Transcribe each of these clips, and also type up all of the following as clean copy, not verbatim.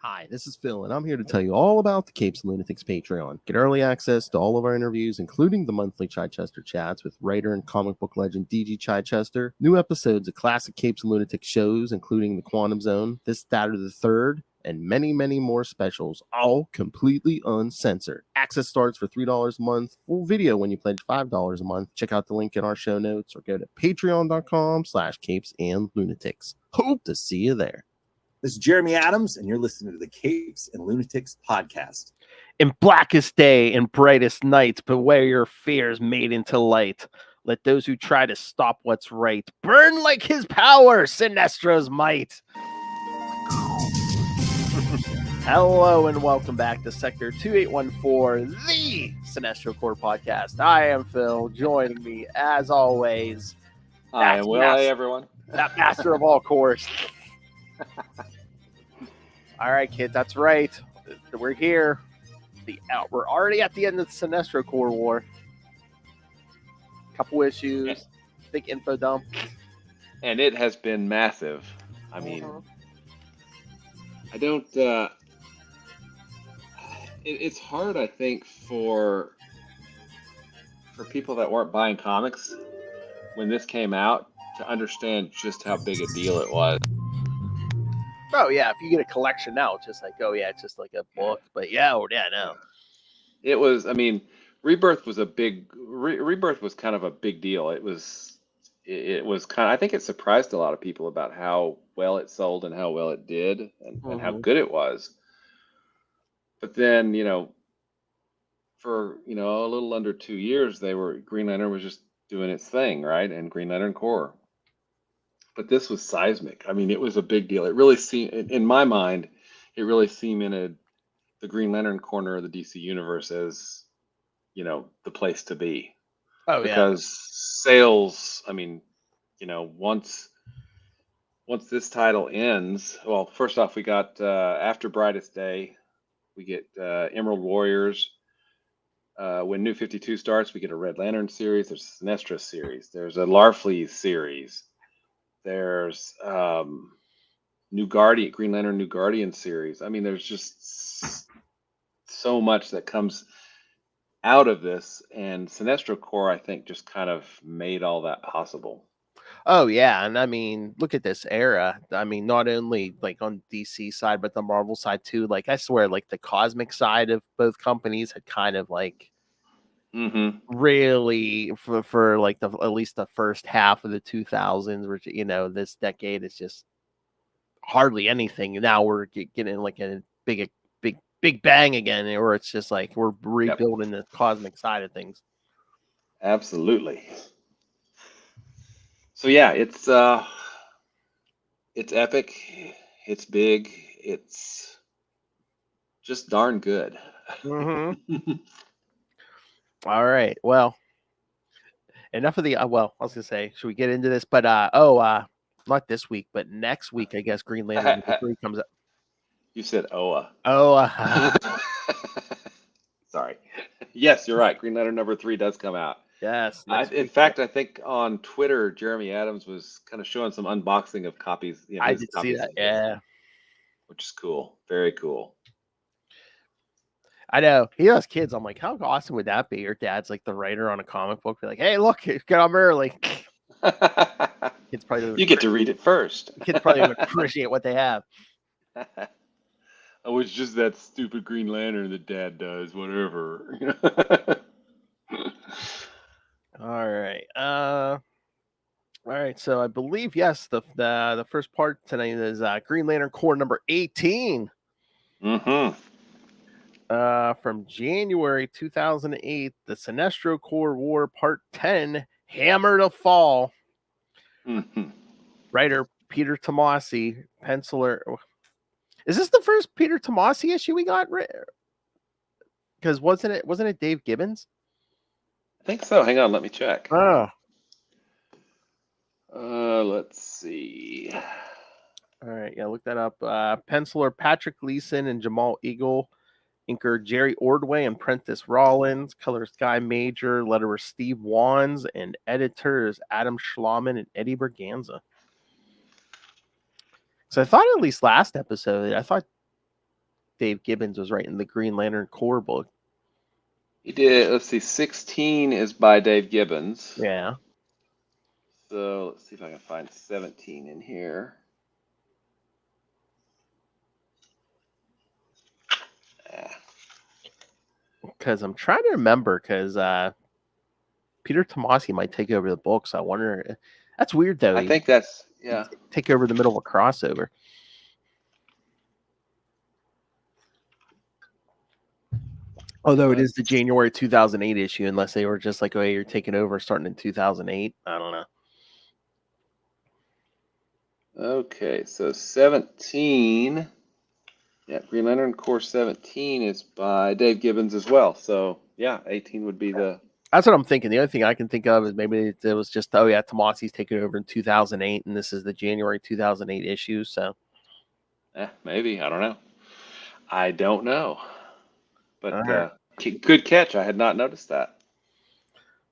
Hi, this is Phil, and I'm here to tell you all about the Capes and Lunatics Patreon. Get early access to all of our interviews, including the monthly Chichester chats with writer and comic book legend DG Chichester, new episodes of classic Capes and Lunatics shows, including The Quantum Zone, This, That, or the Third, and many, many more specials, all completely uncensored. Access starts for $3 a month, full video when you pledge $5 a month. Check out the link in our show notes or go to patreon.com/Capes and Lunatics. Hope to see you there. This is Jeremy Adams, and you're listening to the Capes and Lunatics podcast. In blackest day and brightest night, beware your fears made into light. Let those who try to stop what's right burn like his power, Sinestro's might. Hello and welcome back to Sector 2814, the Sinestro Corps podcast. I am Phil. Joining me, as always, Hi, and well, hey, everyone. That master of all corps. All right, kid, that's right. We're here. We're already at the end of the Sinestro Corps War. Couple issues, big info dump. And it has been massive. I mean, I don't... it's hard, I think, for people that weren't buying comics when this came out to understand just how big a deal it was. Oh yeah, if you get a collection now, it's just like, oh yeah, it's just like a book. But no. It was. I mean, Rebirth was Rebirth was kind of a big deal. It was kind of. I think it surprised a lot of people about how well it sold and how well it did and how good it was. But then, for a little under 2 years, Green Lantern was just doing its thing, right? And Green Lantern Corps. But this was seismic. I mean, it was a big deal. It really seemed, in my mind, it really cemented the Green Lantern corner of the DC universe as, the place to be. Oh, because sales, I mean, once this title ends, well, first off, we got after Brightest Day, we get Emerald Warriors. When New 52 starts, we get a Red Lantern series. There's a Sinestro series. There's a Larfleeze series. There's Green Lantern New Guardian series. I mean, there's just so much that comes out of this, and Sinestro Corps, I think, just kind of made all that possible. Oh yeah, and I mean, look at this era. I mean, not only like on DC side, but the Marvel side too. Like I swear, like the cosmic side of both companies had kind of like really for like at least the first half of the 2000s, which this decade is just hardly anything. Now we're getting like a big bang again, or it's just like we're rebuilding the cosmic side of things. Absolutely. So yeah, it's epic, it's big, it's just darn good. All right. Well, enough of the I was gonna say, should we get into this? But not this week, but next week, I guess Green Lantern #3 comes up. You said Oa. Sorry. Yes, you're right. Green Lantern #3 does come out. Yes. In fact, I think on Twitter, Jeremy Adams was kind of showing some unboxing of copies. I did see that. Yeah. Which is cool. Very cool. I know. He has kids. I'm like, how awesome would that be? Your dad's like the writer on a comic book. Be like, hey, look, get them early. Kids probably you get to read it first. Kids probably would appreciate what they have. Oh, it's just that stupid Green Lantern that Dad does, whatever. All right. So I believe the first part tonight is Green Lantern Corps number 18. From January 2008, the Sinestro Corps War Part 10, Hammer to Fall. Writer Peter Tomasi, penciler. Is this the first Peter Tomasi issue we got? Because wasn't it Dave Gibbons? I think so. Hang on, let me check. Let's see. All right, yeah, look that up. Penciler Patrick Gleason and Jamal Eagle. Inker Jerry Ordway and Prentice Rollins. Colorist Guy Major. Letterer Steve Wands. And editors Adam Schlauman and Eddie Berganza. So I thought at least last episode, I thought Dave Gibbons was writing the Green Lantern Corps book. He did. Let's see. 16 is by Dave Gibbons. Yeah. So let's see if I can find 17 in here. Because I'm trying to remember, because Peter Tomasi might take over the book, so I wonder. That's weird, though. I think that's, yeah. Take over the middle of a crossover. Although it is the January 2008 issue, unless they were just like, oh, hey, you're taking over starting in 2008. I don't know. Okay, so 17. Yeah, Green Lantern Corps 17 is by Dave Gibbons as well. So, yeah, 18 would be the... That's what I'm thinking. The only thing I can think of is maybe it was just, oh, yeah, Tomasi's taking over in 2008, and this is the January 2008 issue, so... maybe. I don't know. I don't know. But right. Good catch. I had not noticed that.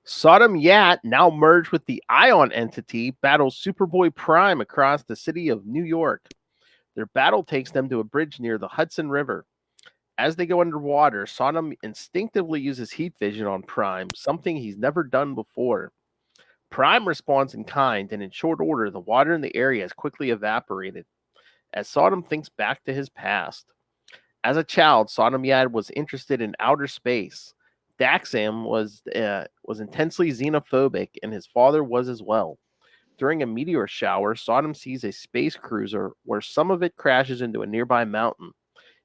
Sodom Yat, now merged with the Ion entity, battles Superboy-Prime across the city of New York. Their battle takes them to a bridge near the Hudson River. As they go underwater, Sodom instinctively uses heat vision on Prime, something he's never done before. Prime responds in kind, and in short order, the water in the area has quickly evaporated, as Sodom thinks back to his past. As a child, Sodom Yad was interested in outer space. Daxam was intensely xenophobic, and his father was as well. During a meteor shower, Sodom sees a space cruiser where some of it crashes into a nearby mountain.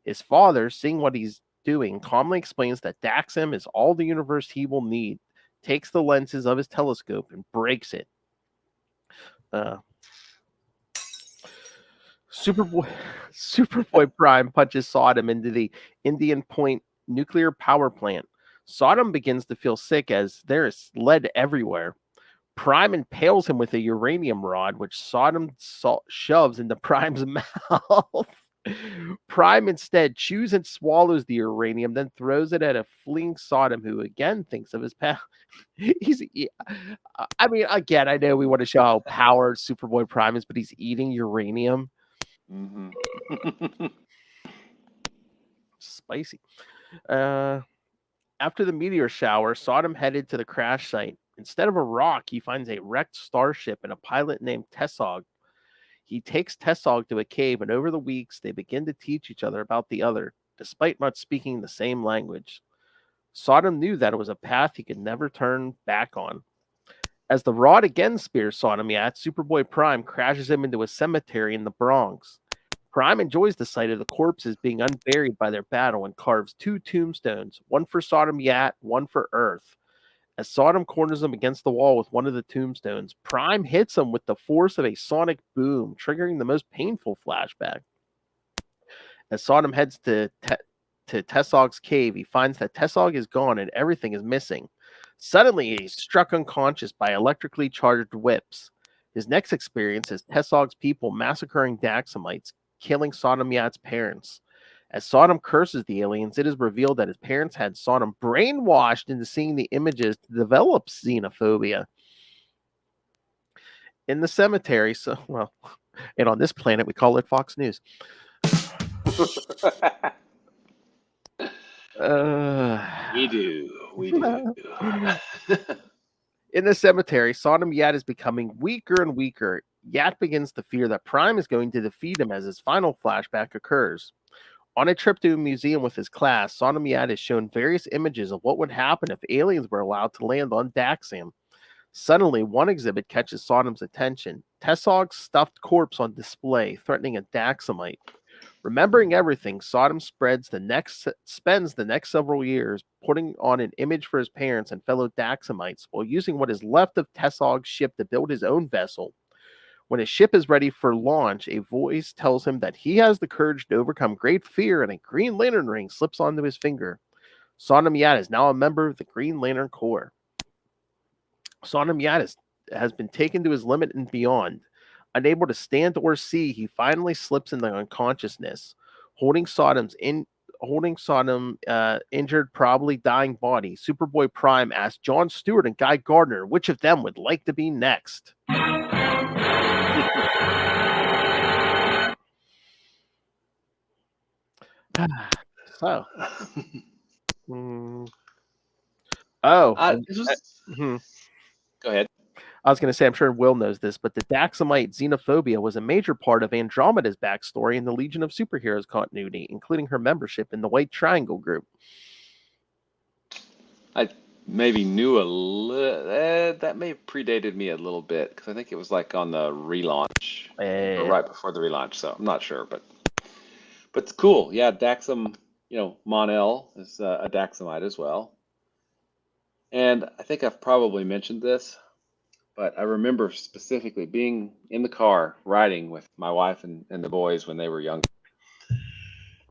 His father, seeing what he's doing, calmly explains that Daxam is all the universe he will need, takes the lenses of his telescope, and breaks it. Superboy-Prime punches Sodom into the Indian Point nuclear power plant. Sodom begins to feel sick as there is lead everywhere. Prime impales him with a uranium rod, which Sodom shoves into Prime's mouth. Prime instead chews and swallows the uranium, then throws it at a fleeing Sodom, who again thinks of his past. I mean, again, I know we want to show how powered Superboy-Prime is, but he's eating uranium. Mm-hmm. Spicy. After the meteor shower, Sodom headed to the crash site. Instead of a rock, he finds a wrecked starship and a pilot named Tessog. He takes Tessog to a cave, and over the weeks, they begin to teach each other about the other, despite not speaking the same language. Sodom knew that it was a path he could never turn back on. As the rod again spears Sodom Yat, Superboy-Prime crashes him into a cemetery in the Bronx. Prime enjoys the sight of the corpses being unburied by their battle and carves 2 tombstones, one for Sodom Yat, one for Earth. As Sodom corners him against the wall with one of the tombstones, Prime hits him with the force of a sonic boom, triggering the most painful flashback. As Sodom heads to Tessog's cave, he finds that Tessog is gone and everything is missing. Suddenly, he's struck unconscious by electrically charged whips. His next experience is Tessog's people massacring Daxamites, killing Sodom Yat's parents. As Sodom curses the aliens, it is revealed that his parents had Sodom brainwashed into seeing the images to develop xenophobia. In the cemetery, and on this planet, we call it Fox News. We do. In the cemetery, Sodom Yat is becoming weaker and weaker. Yat begins to fear that Prime is going to defeat him as his final flashback occurs. On a trip to a museum with his class, Sodom Yat is shown various images of what would happen if aliens were allowed to land on Daxam. Suddenly, one exhibit catches Sodom's attention. Tessog's stuffed corpse on display, threatening a Daxamite. Remembering everything, Sodom spends the next several years putting on an image for his parents and fellow Daxamites while using what is left of Tessog's ship to build his own vessel. When his ship is ready for launch, a voice tells him that he has the courage to overcome great fear, and a Green Lantern ring slips onto his finger. Sodom Yat is now a member of the Green Lantern Corps. Sodom Yat has been taken to his limit and beyond. Unable to stand or see, he finally slips into unconsciousness. Holding Sodom's injured, probably dying body, Superboy-Prime asks Jon Stewart and Guy Gardner which of them would like to be next. so. Oh, This was- mhm. Go ahead. I was going to say, I'm sure Will knows this, but the Daxamite xenophobia was a major part of Andromeda's backstory in the Legion of Superheroes continuity, including her membership in the White Triangle group. I maybe knew a little. That may have predated me a little bit because I think it was like on the relaunch or right before the relaunch. So I'm not sure, but it's cool. Yeah, Daxam. Mon-El is a Daxamite as well. And I think I've probably mentioned this, but I remember specifically being in the car riding with my wife and the boys when they were young.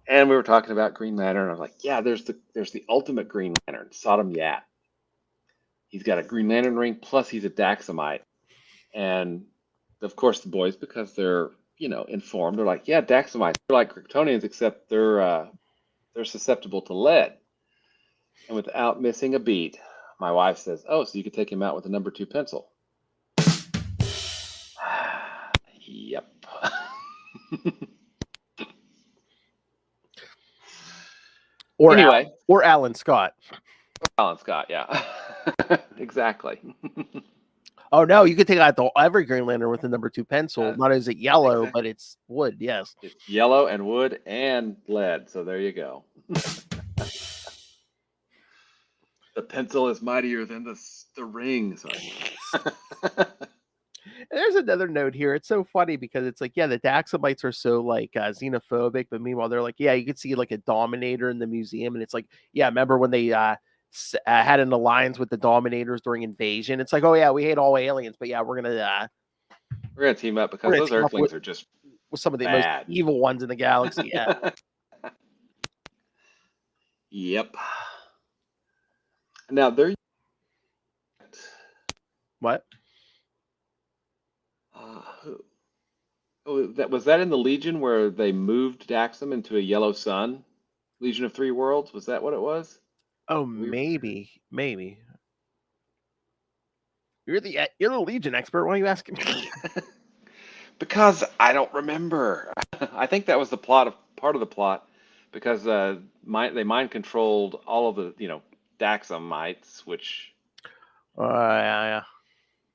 And we were talking about Green Lantern. I was like, yeah, there's the ultimate Green Lantern, Sodom Yat. He's got a Green Lantern ring, plus he's a Daxamite. And of course, the boys, because they're informed, they're like, yeah, Daxamites, they're like Kryptonians, except they're susceptible to lead. And without missing a beat, my wife says, "Oh, so you could take him out with a number 2 pencil." Yep. Or anyway, or Alan Scott. Alan Scott, yeah. Exactly. Oh no, you could take out every Green Lantern with a number 2 pencil. Not is it yellow, exactly. but it's wood. Yes, It's yellow and wood and lead. So there you go. The pencil is mightier than the ring. Sorry. There's another note here. It's so funny because it's like, yeah, the Daxamites are so like xenophobic, but meanwhile they're like, yeah, you could see like a Dominator in the museum, and it's like, yeah, remember when they had an alliance with the Dominators during Invasion? It's like, oh yeah, we hate all aliens, but yeah, we're gonna team up because those Earthlings are just with some of the bad. most evil ones in the galaxy. Yeah. Yep. Now there. What? Was that in the Legion where they moved Daxam into a yellow sun? Legion of Three Worlds? Was that what it was? Oh, maybe. You're the Legion expert. Why are you asking me? Because I don't remember. I think that was part of the plot, because they mind controlled all of the Daxamites, which Yeah.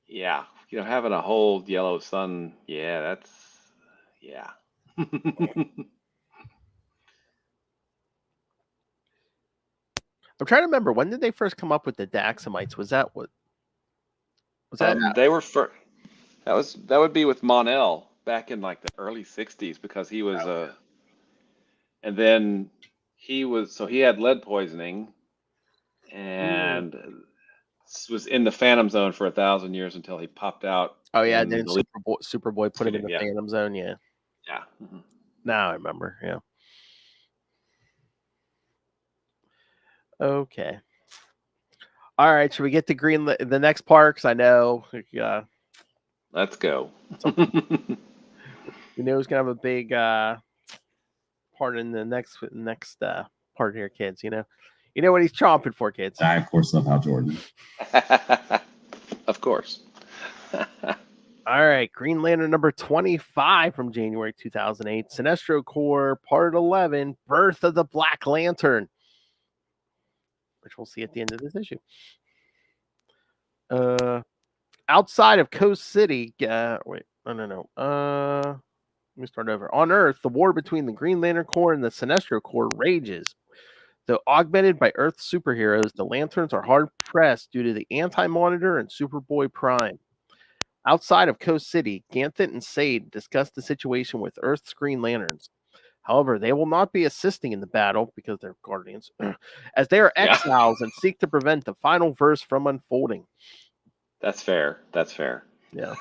yeah, having a whole yellow sun, yeah. I'm trying to remember, when did they first come up with the Daxamites? Was that what? Was that? They were that would be with Mon-El back in like the early '60s, because he was and then he had lead poisoning and was in the Phantom Zone for 1,000 years until he popped out. Oh yeah, then Superboy put him in the Yeah. Phantom Zone. Yeah. Yeah. Mm-hmm. Now I remember. Yeah. Okay. All right. Should we get to the next part? 'Cause I know. Let's go. We know he's gonna have a big part in the next part here, kids. You know what he's chomping for, kids. I of course love Hal Jordan. Of course. All right, Green Lantern number 25 from January 2008, Sinestro Corps, Part 11, Birth of the Black Lantern, which we'll see at the end of this issue. Outside of Coast City, no. Let me start over. On Earth, the war between the Green Lantern Corps and the Sinestro Corps rages. Though augmented by Earth's superheroes, the Lanterns are hard-pressed due to the Anti-Monitor and Superboy-Prime. Outside of Coast City, Ganthet and Sade discuss the situation with Earth's Green Lanterns. However, they will not be assisting in the battle because they're Guardians, as they are exiles and seek to prevent the final verse from unfolding. That's fair. Yeah.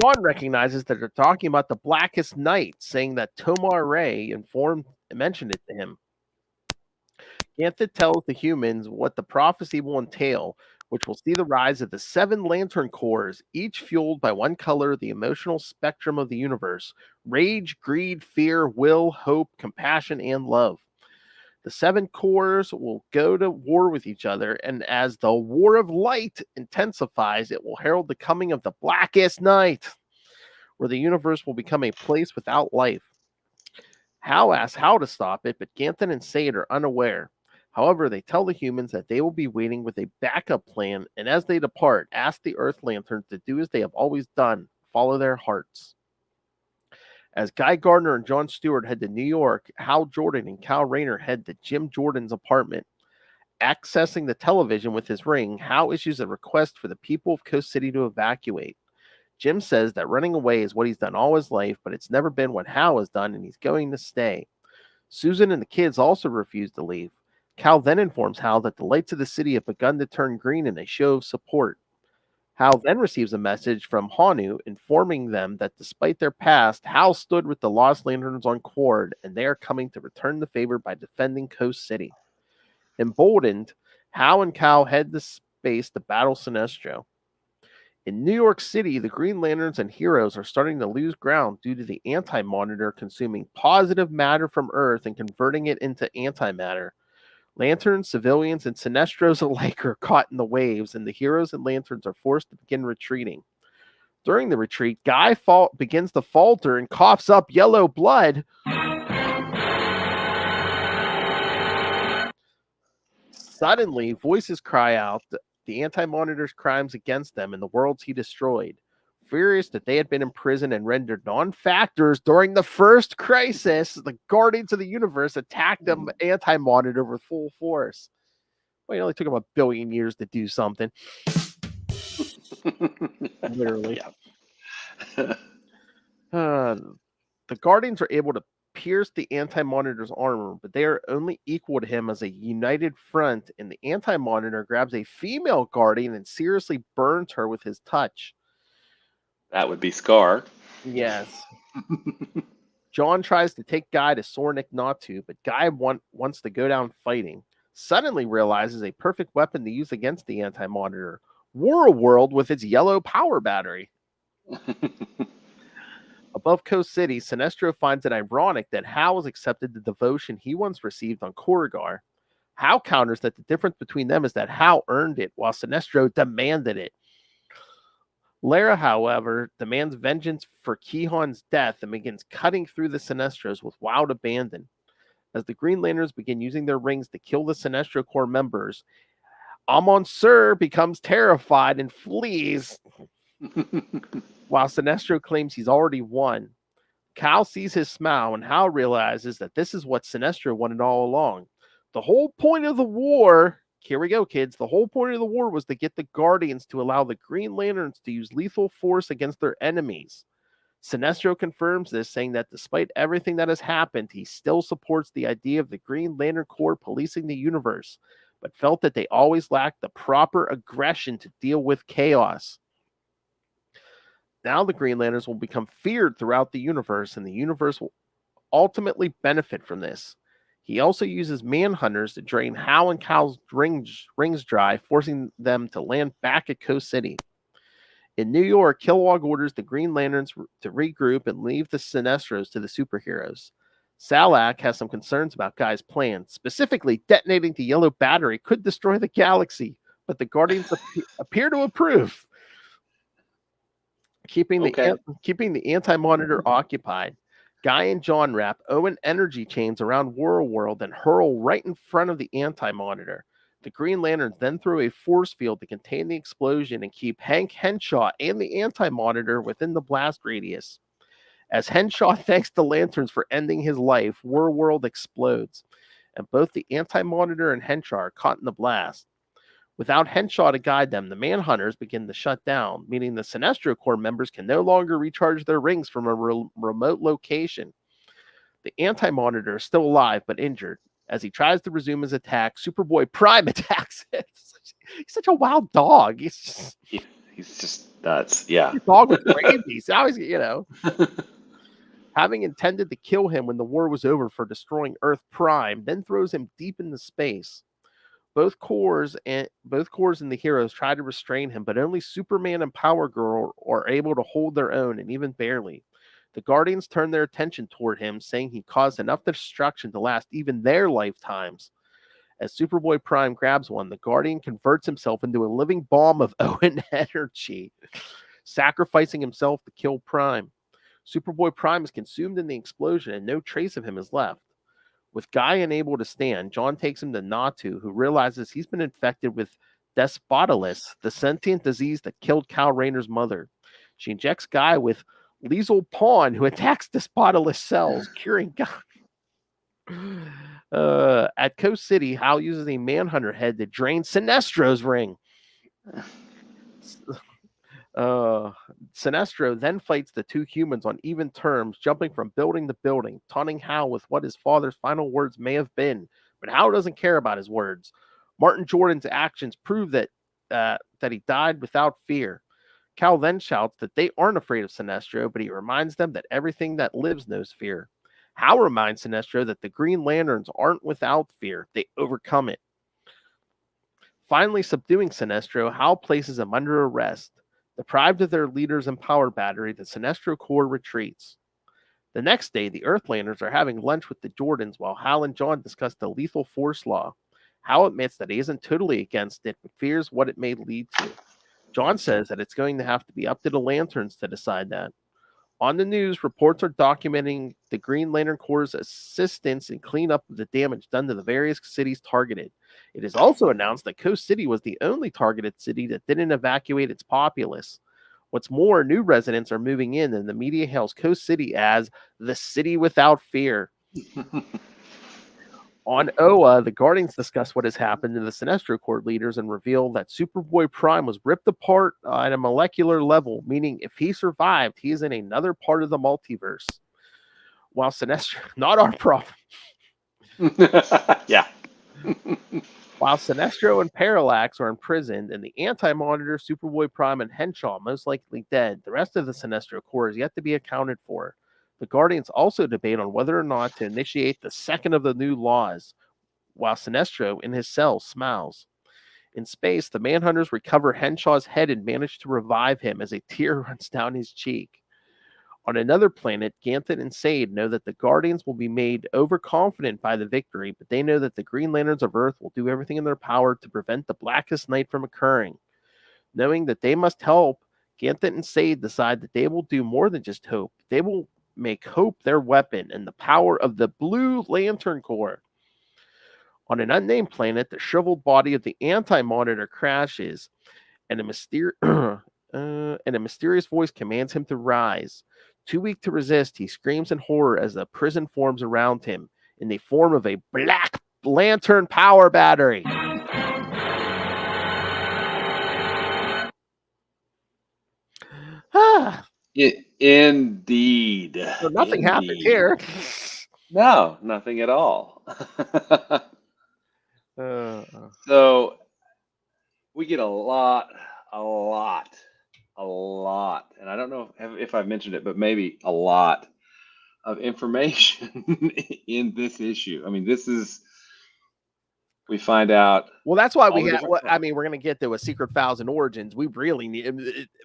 John recognizes that they're talking about the Blackest Night, saying that Tomar Ray mentioned it to him. Ganthet tells the humans what the prophecy will entail, which will see the rise of the 7 Lantern Corps, each fueled by one color, the emotional spectrum of the universe: rage, greed, fear, will, hope, compassion, and love. The 7 corps will go to war with each other, and as the War of Light intensifies, it will herald the coming of the Blackest Night, where the universe will become a place without life. Hal asks how to stop it, but Ganthan and Sade are unaware. However, they tell the humans that they will be waiting with a backup plan, and as they depart, ask the Earth Lanterns to do as they have always done, follow their hearts. As Guy Gardner and Jon Stewart head to New York, Hal Jordan and Kyle Rayner head to Jim Jordan's apartment. Accessing the television with his ring, Hal issues a request for the people of Coast City to evacuate. Jim says that running away is what he's done all his life, but it's never been what Hal has done, and he's going to stay. Susan and the kids also refuse to leave. Cal then informs Hal that the lights of the city have begun to turn green in a show of support. Hal then receives a message from Hanu informing them that despite their past, Hal stood with the Lost Lanterns on Quard, and they are coming to return the favor by defending Coast City. Emboldened, Hal and Cal head to space to battle Sinestro. In New York City, the Green Lanterns and heroes are starting to lose ground due to the anti-monitor consuming positive matter from Earth and converting it into antimatter. Lanterns, civilians, and Sinestros alike are caught in the waves, and the heroes and lanterns are forced to begin retreating. During the retreat, Guy begins to falter and coughs up yellow blood. Suddenly, voices cry out the anti-monitor's crimes against them and the worlds he destroyed. Furious that they had been imprisoned and rendered non-factors during the first crisis, the Guardians of the Universe attacked them anti-monitor with full force. Well, it only took them 1 billion years to do something. Literally. The Guardians are able to pierce the anti-monitor's armor, but they are only equal to him as a united front, and the anti-monitor grabs a female Guardian and seriously burns her with his touch. That would be Scar. Yes. John tries to take Guy to Sornik not to, but Guy wants to go down fighting. Suddenly realizes a perfect weapon to use against the anti-monitor. World with its yellow power battery. Above Coast City, Sinestro finds it ironic that Hal has accepted the devotion he once received on Korrigar. Hal counters that the difference between them is that Hal earned it, while Sinestro demanded it. Lara, however, demands vengeance for Kihon's death and begins cutting through the Sinestros with wild abandon. As the Green Lanterns begin using their rings to kill the Sinestro Corps members, Amon Sur becomes terrified and flees, while Sinestro claims he's already won. Cal sees his smile, and Hal realizes that this is what Sinestro wanted all along. The whole point of the war, here we go, kids, the whole point of the war was to get the Guardians to allow the Green Lanterns to use lethal force against their enemies. Sinestro confirms this, saying that despite everything that has happened, he still supports the idea of the Green Lantern Corps policing the universe, but felt that they always lacked the proper aggression to deal with chaos. Now the Green Lanterns will become feared throughout the universe, and the universe will ultimately benefit from this. He also uses manhunters to drain Hal and Kyle's rings dry, forcing them to land back at Coast City. In New York, Kilowog orders the Green Lanterns to regroup and leave the Sinestros to the superheroes. Salak has some concerns about Guy's plan. Specifically, detonating the yellow battery could destroy the galaxy, but the Guardians appear to approve. Keeping the anti-monitor occupied, Guy and John wrap Owen energy chains around World and hurl right in front of the anti-monitor. The Green Lanterns then throw a force field to contain the explosion and keep Hank Henshaw and the anti-monitor within the blast radius. As Henshaw thanks the Lanterns for ending his life, World explodes, and both the anti-monitor and Henshaw are caught in the blast. Without Henshaw to guide them, the Manhunters begin to shut down, meaning the Sinestro Corps members can no longer recharge their rings from a remote location. The Anti-Monitor is still alive but injured. As he tries to resume his attack, Superboy-Prime attacks it. He's such a wild dog. He's just nuts. Yeah. A dog with rabies. Always, having intended to kill him when the war was over for destroying Earth Prime, then throws him deep into space. Both corps and the heroes try to restrain him, but only Superman and Power Girl are able to hold their own, and even barely. The Guardians turn their attention toward him, saying he caused enough destruction to last even their lifetimes. As Superboy-Prime grabs one, the Guardian converts himself into a living bomb of Owen energy, sacrificing himself to kill Prime. Superboy-Prime is consumed in the explosion and no trace of him is left. With Guy unable to stand, John takes him to Natu, who realizes he's been infected with Despotilus, the sentient disease that killed Kyle Rayner's mother. She injects Guy with Liesel Pawn, who attacks Despotilus cells, curing Guy. At Coast City, Hal uses a Manhunter head to drain Sinestro's ring. Sinestro then fights the two humans on even terms, jumping from building to building, taunting Hal with what his father's final words may have been. But Hal doesn't care about his words. Martin Jordan's actions prove that he died without fear. Cal then shouts that they aren't afraid of Sinestro, but he reminds them that everything that lives knows fear. Hal reminds Sinestro that the Green Lanterns aren't without fear. They overcome it. Finally subduing Sinestro, Hal places him under arrest. Deprived of their leaders and power battery, the Sinestro Corps retreats. The next day, the Earth Lanterns are having lunch with the Jordans while Hal and John discuss the lethal force law. Hal admits that he isn't totally against it, but fears what it may lead to. John says that it's going to have to be up to the Lanterns to decide that. On the news, reports are documenting the Green Lantern Corps' assistance in cleanup of the damage done to the various cities targeted. It is also announced that Coast City was the only targeted city that didn't evacuate its populace. What's more, new residents are moving in, and the media hails Coast City as the city without fear. On Oa, the Guardians discuss what has happened to the Sinestro Corps leaders and reveal that Superboy-Prime was ripped apart at a molecular level, meaning if he survived, he is in another part of the multiverse. While Sinestro, not our problem. Yeah. While Sinestro and Parallax are imprisoned, and the Anti-Monitor, Superboy-Prime, and Henshaw most likely dead, the rest of the Sinestro Corps is yet to be accounted for. The Guardians also debate on whether or not to initiate the second of the new laws, while Sinestro, in his cell, smiles. In space, the Manhunters recover Henshaw's head and manage to revive him as a tear runs down his cheek. On another planet, Ganthet and Sade know that the Guardians will be made overconfident by the victory, but they know that the Green Lanterns of Earth will do everything in their power to prevent the Blackest Night from occurring. Knowing that they must help, Ganthet and Sade decide that they will do more than just hope. They will make hope their weapon and the power of the Blue Lantern Corps. On an unnamed planet, the shriveled body of the Anti-Monitor crashes, and a mysterious voice commands him to rise. Too weak to resist, he screams in horror as the prison forms around him in the form of a Black Lantern power battery. Indeed. So nothing happened here. No, nothing at all. So we get a lot, and I don't know if I've mentioned it, but maybe a lot of information in this issue. I mean, we find out. Well, that's why we have. I mean, we're going to get to a Secret Files and Origins. We really need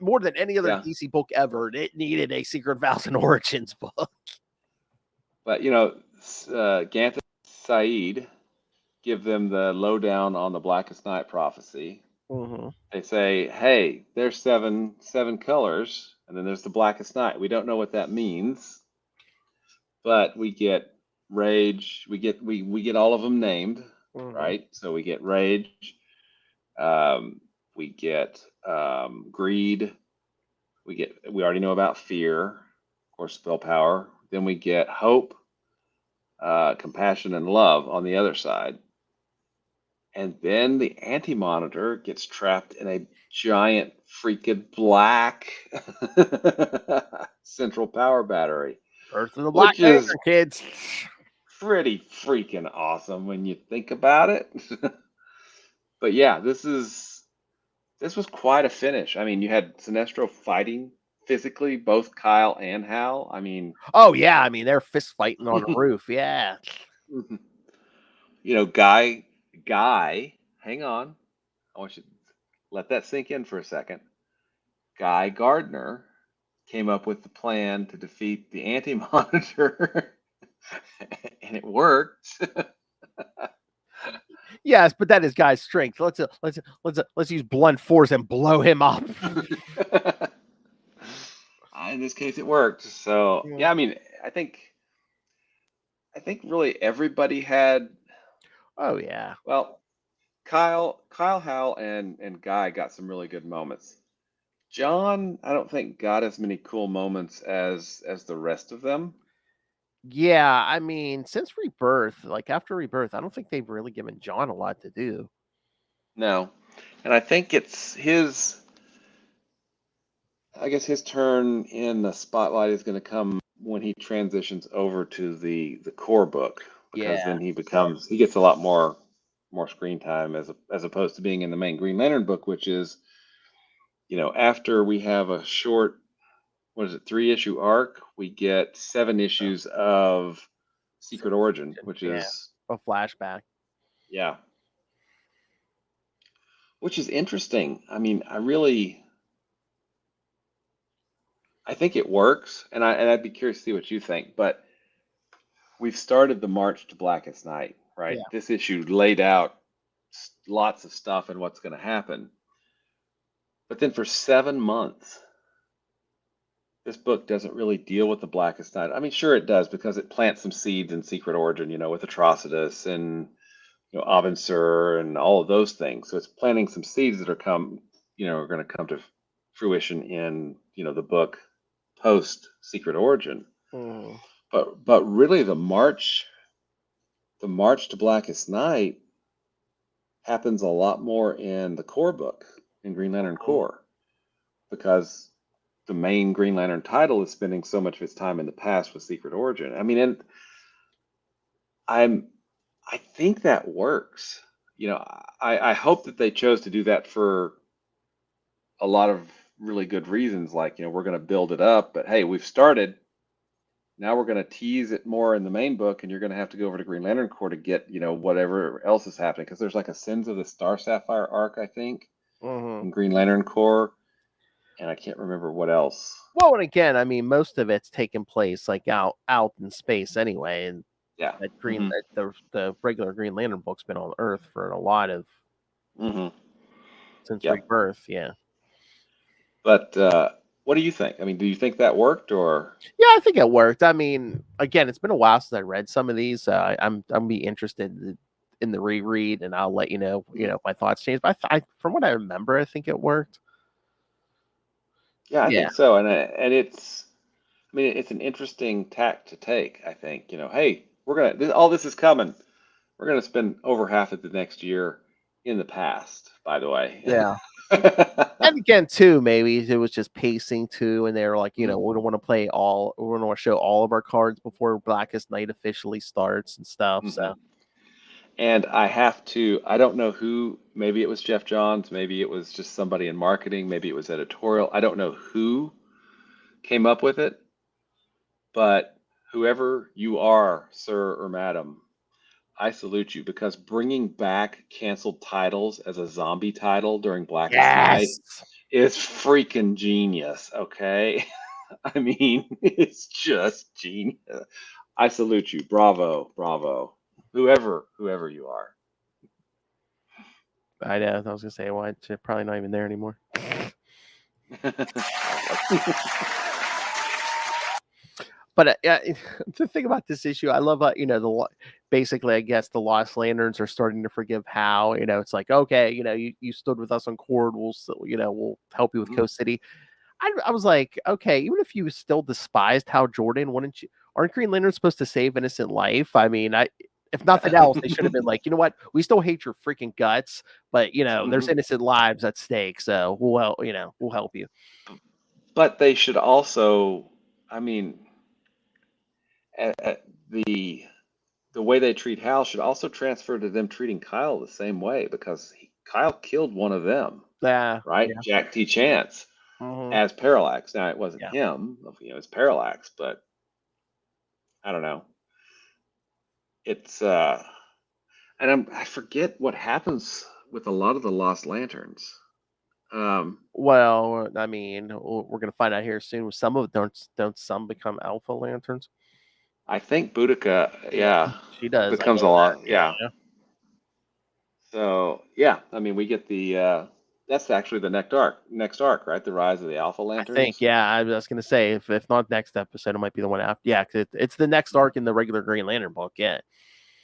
more than any other DC book ever. It needed a Secret Files and Origins book. But Ganthet Said give them the lowdown on the Blackest Night prophecy. Mm-hmm. They say, "Hey, there's seven colors, and then there's the Blackest Night. We don't know what that means, but we get Rage. We get all of them named." Mm-hmm. Right, so we get Rage, we get Greed, we already know about Fear, of course, Spell Power. Then we get Hope, Compassion, and Love on the other side, and then the Anti-Monitor gets trapped in a giant freaking black central power battery. Earth of the Black Lantern, kids. Pretty freaking awesome when you think about it. But yeah, this was quite a finish. I mean, you had Sinestro fighting physically, both Kyle and Hal. I mean, oh yeah, I mean they're fist fighting on a roof. Yeah. Guy, hang on. I want you to let that sink in for a second. Guy Gardner came up with the plan to defeat the Anti-Monitor. And it worked. Yes, but that is Guy's strength. Let's use blunt force and blow him up. in this case, it worked. So Yeah. yeah, I mean, I think really everybody had. Oh yeah. Well, Kyle, Hal, and Guy got some really good moments. John, I don't think got as many cool moments as the rest of them. Yeah, I mean, since Rebirth, like after Rebirth, I don't think they've really given John a lot to do. No, and I think it's his. I guess his turn in the spotlight is going to come when he transitions over to the core book, because Yeah. then he gets a lot more screen time as opposed to being in the main Green Lantern book, which is, after we have a short, what is it, 3-issue arc, we get 7 issues of Secret Origin, which Yeah. is, A flashback. yeah, which is interesting. I mean, I think it works, and I'd be curious to see what you think. But we've started the march to Blackest Night, right? Yeah. This issue laid out lots of stuff and what's going to happen. But then for 7 months, this book doesn't really deal with the Blackest Night. I mean, sure it does, because it plants some seeds in Secret Origin, with Atrocitus and Avensur and all of those things. So it's planting some seeds that are going to come to fruition in the book post Secret Origin. Mhm. But really, the march to Blackest Night happens a lot more in the core book, in Green Lantern Core, because the main Green Lantern title is spending so much of its time in the past with Secret Origin. I mean, and I think that works. I hope that they chose to do that for a lot of really good reasons, like, we're going to build it up, but hey, we've started. Now we're going to tease it more in the main book, and you're going to have to go over to Green Lantern Corps to get, whatever else is happening. Because there's like a Sins of the Star Sapphire arc, I think, Mhm. in Green Lantern Corps, and I can't remember what else. Well, and again, I mean, most of it's taking place like out in space anyway, and Yeah. that the regular Green Lantern book's been on Earth for a lot of Mm-hmm. since Yep. Rebirth. Yeah. But what do you think? I mean, do you think that worked, or? Yeah, I think it worked. I mean, again, it's been a while since I read some of these. I'm be interested in the reread, and I'll let you know. If my thoughts change. But from what I remember, I think it worked. Yeah, I Yeah. think so, and it's. I mean, it's an interesting tack to take. I think, hey, all this is coming. We're gonna spend over half of the next year in the past. By the way. Yeah. And again, too, maybe it was just pacing too, and they were like, we don't want to we don't want to show all of our cards before Blackest Night officially starts and stuff. Mm-hmm. So. And I don't know who, maybe it was Jeff Johns, maybe it was just somebody in marketing, maybe it was editorial. I don't know who came up with it, but whoever you are, sir or madam, I salute you, because bringing back canceled titles as a zombie title during Blackest Night Yes. is freaking genius, okay? I mean, it's just genius. I salute you. Bravo, bravo. Whoever you are. I know. I was gonna say, well, it's probably not even there anymore. But the thing about this issue, I love, basically, I guess the Lost Lanterns are starting to forgive Hal. It's like, okay, you stood with us on Cord, we'll help you with Coast City. I was like, okay, even if you still despised Hal Jordan, aren't Green Lanterns supposed to save innocent life? I mean, if nothing else, they should have been like, you know what, we still hate your freaking guts, but there's innocent lives at stake, so we'll help you. But they should also, I mean, the way they treat Hal should also transfer to them treating Kyle the same way, because Kyle killed one of them, Yeah, right? yeah. Jack T. Chance Mhm. as Parallax. Now it wasn't Yeah. him, it's Parallax, but I don't know. It's and I forget what happens with a lot of the Lost Lanterns. Well, I mean, we're gonna find out here soon. Some of them don't some become Alpha Lanterns? I think Boudica, Yeah, yeah, she does. I becomes a know that. lot, yeah. Yeah. So yeah, I mean, we get the that's actually the next arc, right? The Rise of the Alpha I Lanterns. think, yeah. I was gonna say if not next episode, it might be the one after. Yeah, 'cause it's the next arc in the regular Green Lantern book. Yeah.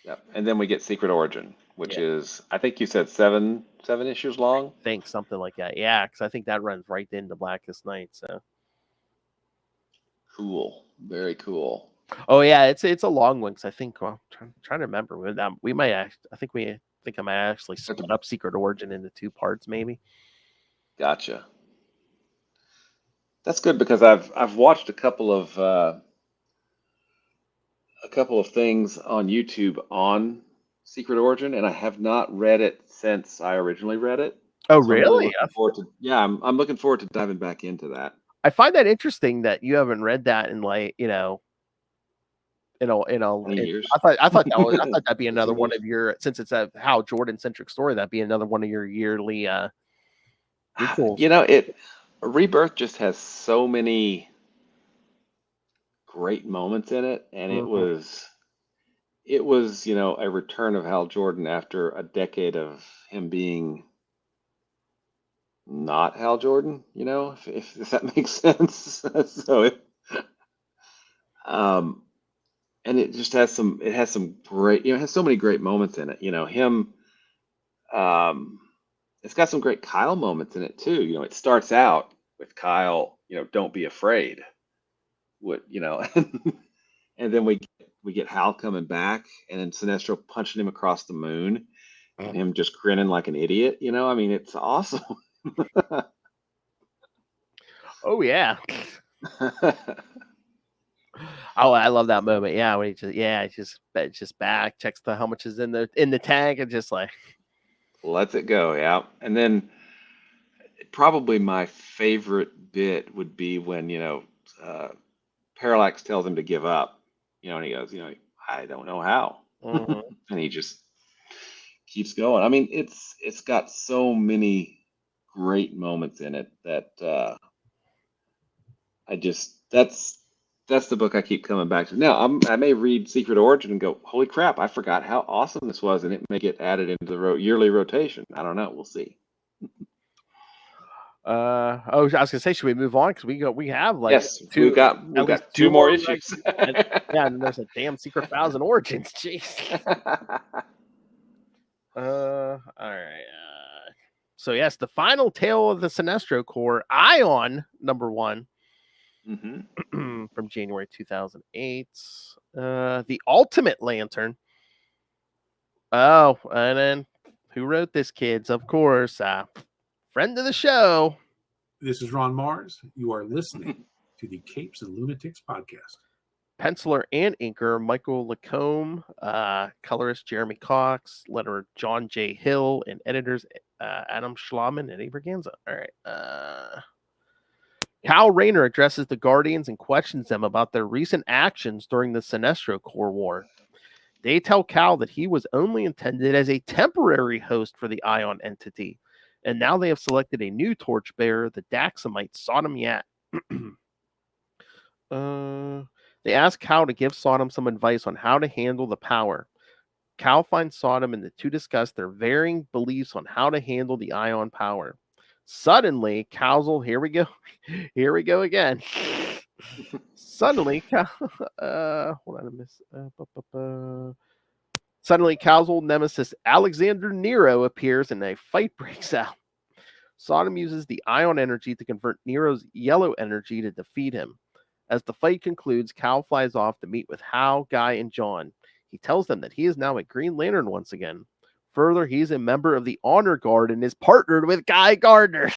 Yep. And then we get Secret Origin, which Yeah. is, I think you said seven issues long. I think something like that. Yeah, because I think that runs right into Blackest Night. So. Cool. Very cool. Oh yeah, it's a long one. 'Cause I think trying to remember we might I think I might actually split up Secret Origin into 2 parts maybe. Gotcha. That's good because I've watched a couple of things on YouTube on Secret Origin, and I have not read it since I originally read it. Oh So I'm really really? looking forward to, yeah, I'm looking forward to diving back into that. I find that interesting that you haven't read that in like in a 20 years. I thought that'd be another 15 one years. of your, since it's a Hal Jordan centric story, that'd be another one of your yearly rituals. You know, Rebirth just has so many great moments in it, and it was a return of Hal Jordan after a decade of him being not Hal Jordan, if that makes sense. So and it just has some great, it has so many great moments in it. Him, it's got some great Kyle moments in it too. It starts out with Kyle, don't be afraid. And then we get Hal coming back, and then Sinestro punching him across the moon, and him just grinning like an idiot. I mean, it's awesome. Oh yeah. Oh, I love that moment. Yeah, when it's just back, checks how much is in the tank, and just like lets it go. Yeah. And then probably my favorite bit would be when Parallax tells him to give up, and he goes, I don't know how. And he just keeps going. I mean, it's got so many great moments in it that that's the book I keep coming back to. Now, I may read Secret Origin and go, holy crap, I forgot how awesome this was, and it may get added into the yearly rotation. I don't know. We'll see. I was gonna say, should we move on? Because we have like Yes, we've got 2 more issues. And there's a damn Secret Files and Origins. Jeez. All right. So yes, the final tale of the Sinestro Corps, Ion #1, from January 2008. The Ultimate Lantern. Oh, and then who wrote this, kids? Of course, friend of the show. This is Ron Mars. You are listening to the Capes and Lunatics podcast. Penciler and inker Michael Lacombe, colorist Jeremy Cox, letterer John J. Hill, and editors Adam Schlauman and Abraganza. All right. Cal Rayner addresses the Guardians and questions them about their recent actions during the Sinestro Corps War. They tell Cal that he was only intended as a temporary host for the Ion entity, and now they have selected a new torchbearer, the Daxamite Sodom Yat. They ask Cal to give Sodom some advice on how to handle the power. Cal finds Sodom, and the two discuss their varying beliefs on how to handle the Ion power. Suddenly, here we go again. Suddenly, Suddenly, Cal's old nemesis Alexander Nero appears, and a fight breaks out. Sodom uses the Ion energy to convert Nero's yellow energy to defeat him. As the fight concludes, Cal flies off to meet with Hal, Guy, and John. He tells them that he is now a Green Lantern once again. Further, he's a member of the Honor Guard and is partnered with Guy Gardner.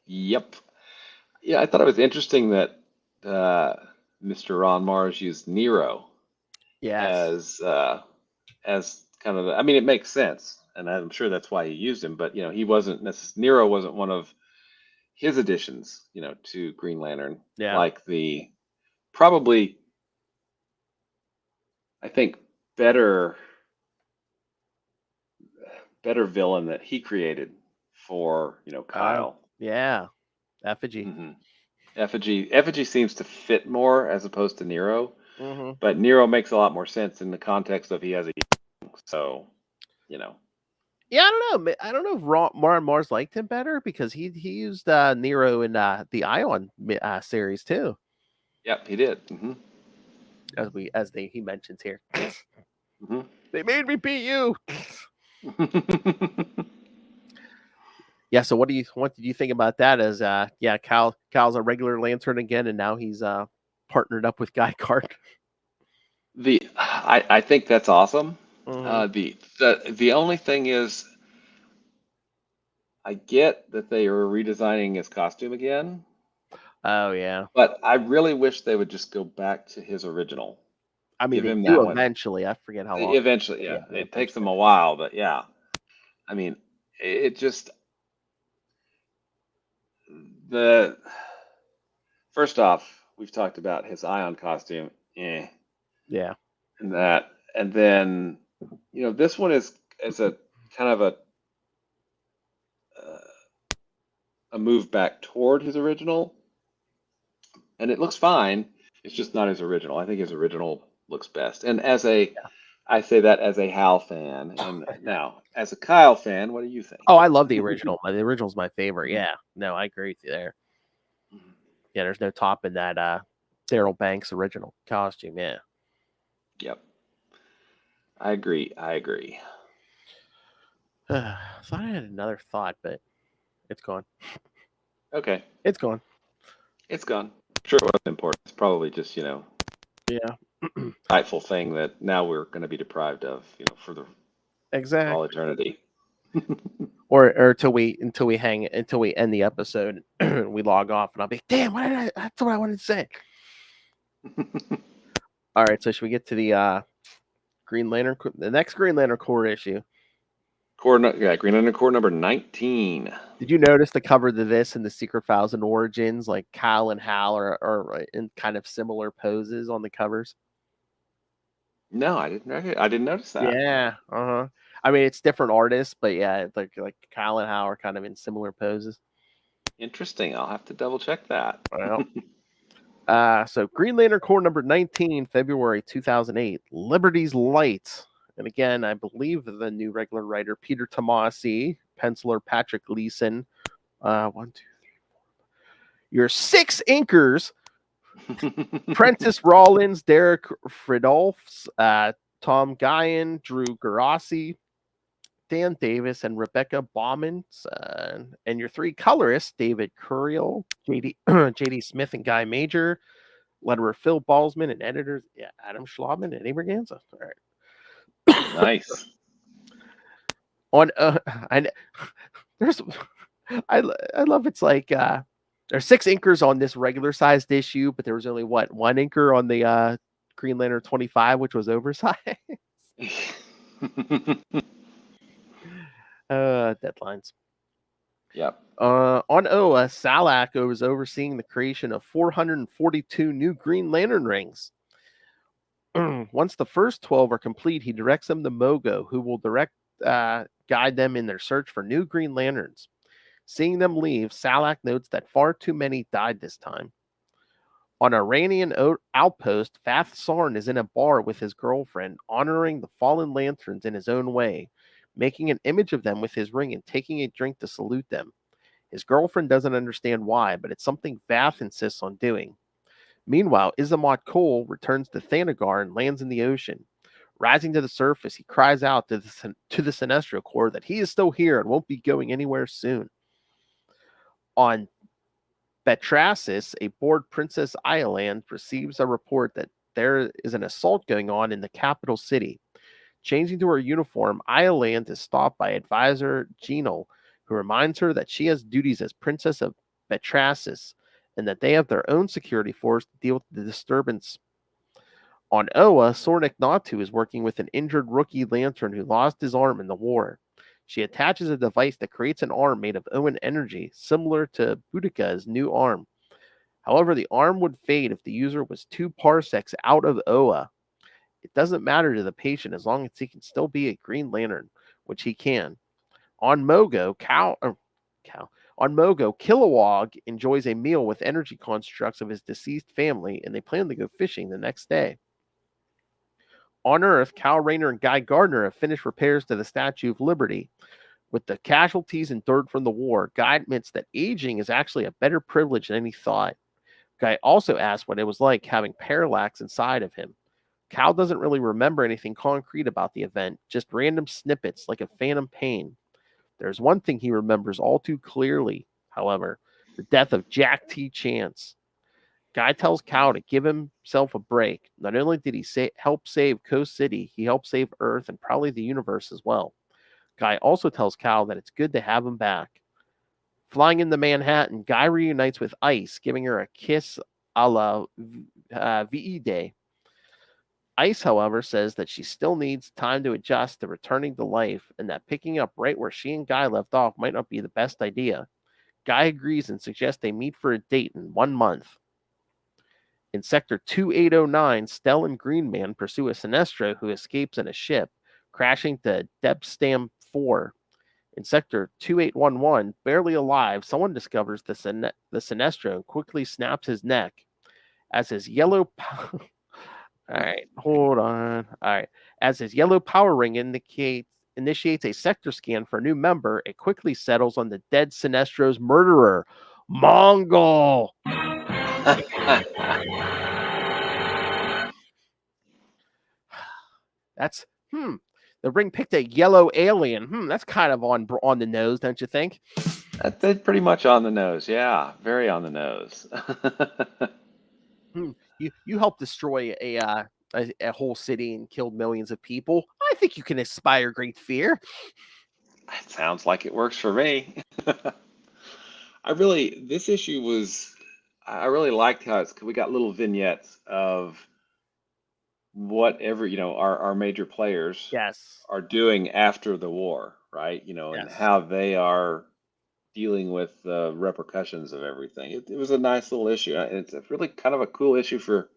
Yep. Yeah, I thought it was interesting that Mr. Ron Mars used Nero as kind of I mean, it makes sense, and I'm sure that's why he used him. But Nero wasn't one of his additions, to Green Lantern. Yeah. Like probably, I think, better villain that he created for, Kyle. Yeah. Effigy. Mm-hmm. Effigy seems to fit more as opposed to Nero. Mm-hmm. But Nero makes a lot more sense in the context of he has a young, so, Yeah, I don't know. I don't know if Ron Mars liked him better because he used Nero in the Ion series too, Yep, he did. he mentions here. Hmm. They made me beat you. Hmm. Yeah. So what did you think about that? As Cal's a regular Lantern again, and now he's partnered up with Guy Gardner. I think that's awesome. Mhm. The only thing is, I get that they are redesigning his costume again, Oh yeah. but I really wish they would just go back to his original. I mean, Give they him do that one. eventually. I forget how long. Eventually, yeah. Yeah, It takes them eventually. a while, but yeah. I mean, it just the first off, we've talked about his Ion costume, Yeah. and that, and then this one is a kind of uh, a move back toward his original, and it looks fine. It's just not his original. I think his original looks best. And I say that as a Hal fan, and now as a Kyle fan, what do you think? Oh, I love the original. The original's my favorite. Mhm. Yeah. No, I agree with you there. Mhm. Yeah, there's no topping that Daryl Banks original costume. Yeah. Yep, I agree. I agree. Thought I had another thought, but it's gone. Okay, It's gone. it's gone. Sure, it wasn't important. It's probably just Yeah. insightful thing that now we're going to be deprived of, for all Exactly. eternity. Or until we end the episode, we log off, and I'll be, damn, that's what I wanted to say. All right, so should we get to the the next Green Lantern Corps issue? Green Lantern Corps number 19. Did you notice the cover to this and the Secret Files and Origins, like Kyle and Hal are in kind of similar poses on the covers? No, I didn't notice that. Yeah, uh-huh. I mean, it's different artists, but yeah, it's like Kyle and Hal are kind of in similar poses. Interesting. I'll have to double check that. Well, so Green Lantern Corps number 19, February 2008, Liberty's Light. And again, I believe the new regular writer, Peter Tomasi, penciler Patrick Leeson. 1, 2, 3, 4. Your 6 inkers, Prentice Rollins, Derek Fridolfs, Tom Guyan, Drew Garassi, Dan Davis, and Rebecca Bauman. And your 3 colorists, David Curiel, JD Smith, and Guy Major. Letterer Phil Balsman, and editors Adam Schlauman and Eddie Berganza. All right. Nice. On there's I love it's like there's 6 inkers on this regular sized issue, but there was only one inker on the Green Lantern 25, which was oversized. Deadlines. Yep. On Oa, Salak was overseeing the creation of 442 new Green Lantern rings. Once the first 12 are complete, he directs them to Mogo, who will guide them in their search for new Green Lanterns. Seeing them leave, Salak notes that far too many died this time. On Iranian outpost, Fath Sarn is in a bar with his girlfriend, honoring the fallen lanterns in his own way, making an image of them with his ring and taking a drink to salute them. His girlfriend doesn't understand why, but it's something Vath insists on doing. Meanwhile, Izamat Cole returns to Thanagar and lands in the ocean. Rising to the surface, he cries out to the Sinestro Corps that he is still here and won't be going anywhere soon. On Betrasis, a bored Princess Island receives a report that there is an assault going on in the capital city. Changing to her uniform, Island is stopped by advisor Gino, who reminds her that she has duties as Princess of Betrasis and that they have their own security force to deal with the disturbance. On Oa, Sornik Natu is working with an injured rookie lantern who lost his arm in the war. She attaches a device that creates an arm made of Owen energy, similar to Boudicca's new arm. However, the arm would fade if the user was 2 parsecs out of Oa. It doesn't matter to the patient as long as he can still be a Green Lantern, which he can. On Mogo, Kilowog enjoys a meal with energy constructs of his deceased family, and they plan to go fishing the next day. On Earth, Kal Rayner and Guy Gardner have finished repairs to the Statue of Liberty. With the casualties endured from the war, Guy admits that aging is actually a better privilege than he thought. Guy also asks what it was like having parallax inside of him. Cal doesn't really remember anything concrete about the event, just random snippets like a phantom pain. There's one thing he remembers all too clearly, however, the death of Jack T. Chance. Guy tells Cal to give himself a break. Not only did he help save Coast City, he helped save Earth and probably the universe as well. Guy also tells Cal that it's good to have him back. Flying into Manhattan, Guy reunites with Ice, giving her a kiss a la VE Day. Ice, however, says that she still needs time to adjust to returning to life and that picking up right where she and Guy left off might not be the best idea. Guy agrees and suggests they meet for a date in 1 month. In Sector 2809, Stell and Green Man pursue a Sinestro who escapes in a ship, crashing to Debstam 4. In Sector 2811, barely alive, someone discovers the Sinestro and quickly snaps his neck. As his yellow... All right, hold on. All right. As his yellow power ring initiates a sector scan for a new member, it quickly settles on the dead Sinestro's murderer, Mongol. That's The ring picked a yellow alien. That's kind of on the nose, don't you think? That's pretty much on the nose. Yeah, very on the nose. You helped destroy a whole city and killed millions of people. I think you can inspire great fear. It sounds like it works for me. This issue was, I really liked how we got little vignettes of whatever, our major players Yes. are doing after the war, right? And Yes. how they are dealing with the repercussions of everything. It was a nice little issue. It's a really kind of a cool issue for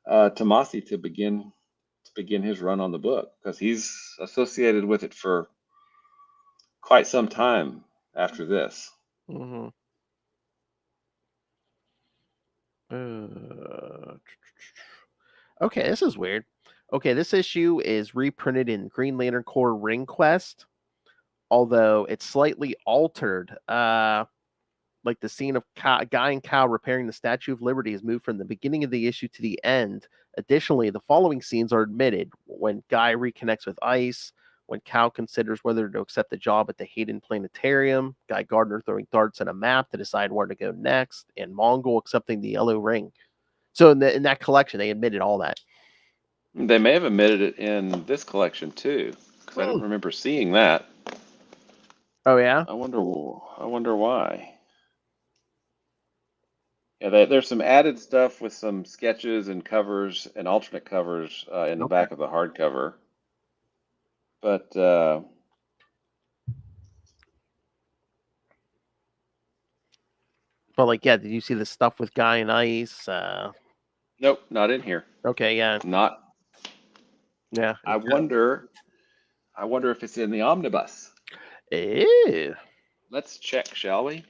Tomasi to begin his run on the book, because he's associated with it for quite some time after this. Mm-hmm. Okay, this is weird. Okay, this issue is reprinted in Green Lantern Corps Ring Quest, although it's slightly altered. Like the scene of Guy and Cal repairing the Statue of Liberty is moved from the beginning of the issue to the end. Additionally, the following scenes are omitted: when Guy reconnects with Ice, when Cal considers whether to accept the job at the Hayden Planetarium, Guy Gardner throwing darts at a map to decide where to go next, and Mongol accepting the yellow ring. So in that collection, they admitted all that. They may have omitted it in this collection too, because I don't remember seeing that. Oh yeah? I wonder why. Yeah, there's some added stuff with some sketches and covers and alternate covers in the back of the hardcover. But did you see the stuff with Guy and Ice? Nope, not in here. Okay, yeah. Not. Yeah. I wonder if it's in the omnibus. Ew. Let's check, shall we?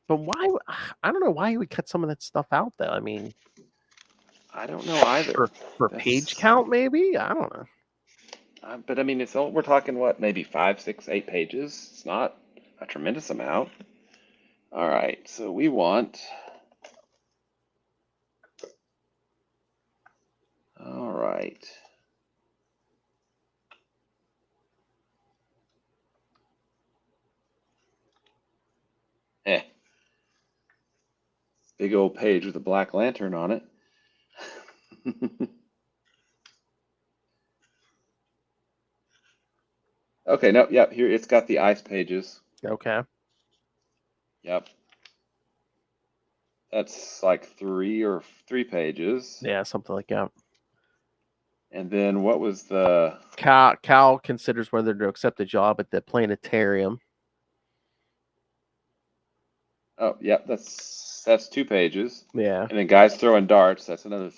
But why? I don't know why he would cut some of that stuff out, though. I mean, I don't know either. For page count, maybe? I don't know. But I mean, we're talking what, maybe 5, 6, 8 pages. It's not a tremendous amount. All right, so we want. All right. Big old page with a black lantern on it. Okay, no, yep, here it's got the ice pages. Okay. Yep. That's like 3 pages. Yeah, something like that. And then what was the... Cal considers whether to accept a job at the planetarium. Oh, yep, that's 2 pages. Yeah. And then Guys Throwing Darts, that's another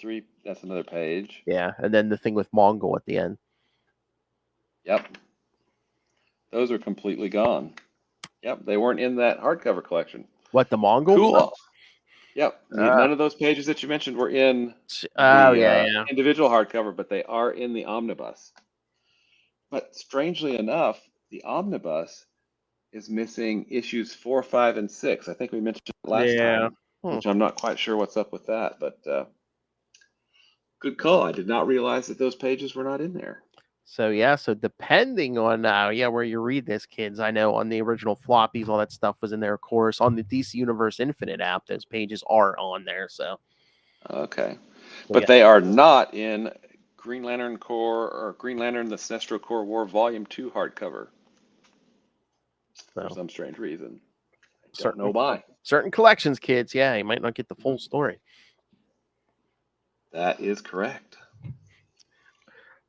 page. Yeah, and then the thing with Mongol at the end. Yep. Those are completely gone. Yep, they weren't in that hardcover collection. What, the Mongol? Cool. Yep. None of those pages that you mentioned were in the individual hardcover, but they are in the omnibus. But strangely enough, the omnibus is missing issues 4, 5, and 6. I think we mentioned it last Yeah. time, which I'm not quite sure what's up with that. But good call. I did not realize that those pages were not in there. So yeah, so depending on where you read this, kids, I know on the original floppies, all that stuff was in there. Of course, on the DC Universe Infinite app, those pages are on there. So Okay. So, But yeah. they are not in Green Lantern Corps or Green Lantern, the Sinestro Corps War Volume 2 hardcover for So some strange reason. I don't certain know why. certain collections, kids, yeah, you might not get the full story. That is correct.